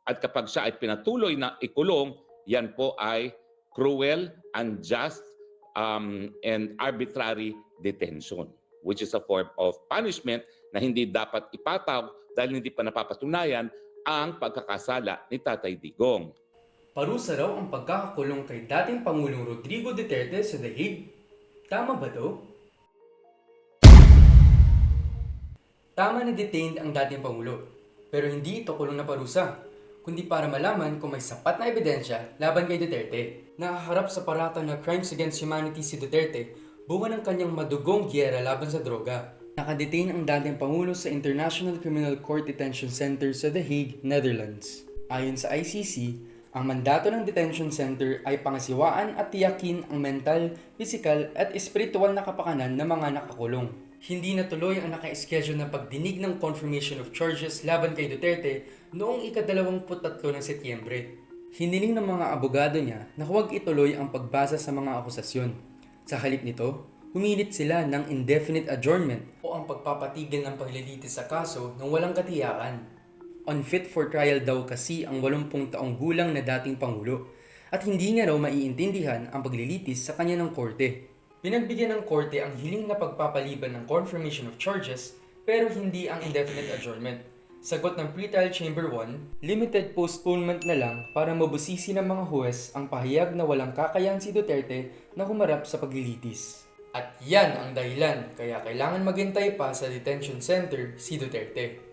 At kapag siya ay pinatuloy na ikulong, yan po ay cruel, unjust, and arbitrary detention, which is a form of punishment na hindi dapat ipataw dahil hindi pa napapatunayan ang pagkakasala ni Tatay Digong. Parusa raw ang pagkakakulong kay dating Pangulong Rodrigo Duterte sa The Hague. Tama ba to? Tama na detained ang dating Pangulo, pero hindi ito kulong na parusa, kundi para malaman kung may sapat na ebidensya laban kay Duterte. Nakaharap sa paratang na crimes against humanity si Duterte, bunga ng kanyang madugong giyera laban sa droga. Nakadetain ang dating Pangulo sa International Criminal Court Detention Center sa The Hague, Netherlands. Ayon sa ICC, ang mandato ng detention center ay pangasiwaan at tiyakin ang mental, pisikal at espiritual na kapakanan ng mga nakakulong. Hindi natuloy ang naka-schedule na pagdinig ng confirmation of charges laban kay Duterte noong ika-23 ng Setyembre. Hiniling ng mga abogado niya na huwag ituloy ang pagbasa sa mga akusasyon. Sa halip nito, humilit sila ng indefinite adjournment o ang pagpapatigil ng paglilitis sa kaso ng walang katiyakan. Unfit for trial daw kasi ang 80 taong gulang na dating Pangulo at hindi niya raw maiintindihan ang paglilitis sa kanya ng korte. Pinagbigyan ng korte ang hiling na pagpapaliban ng confirmation of charges pero hindi ang indefinite adjournment. Sagot ng Pretrial Chamber 1, limited postponement na lang para mabusisi ng mga huwes ang pahayag na walang kakayahan si Duterte na humarap sa paglilitis. At yan ang dahilan kaya kailangan maghintay pa sa detention center si Duterte.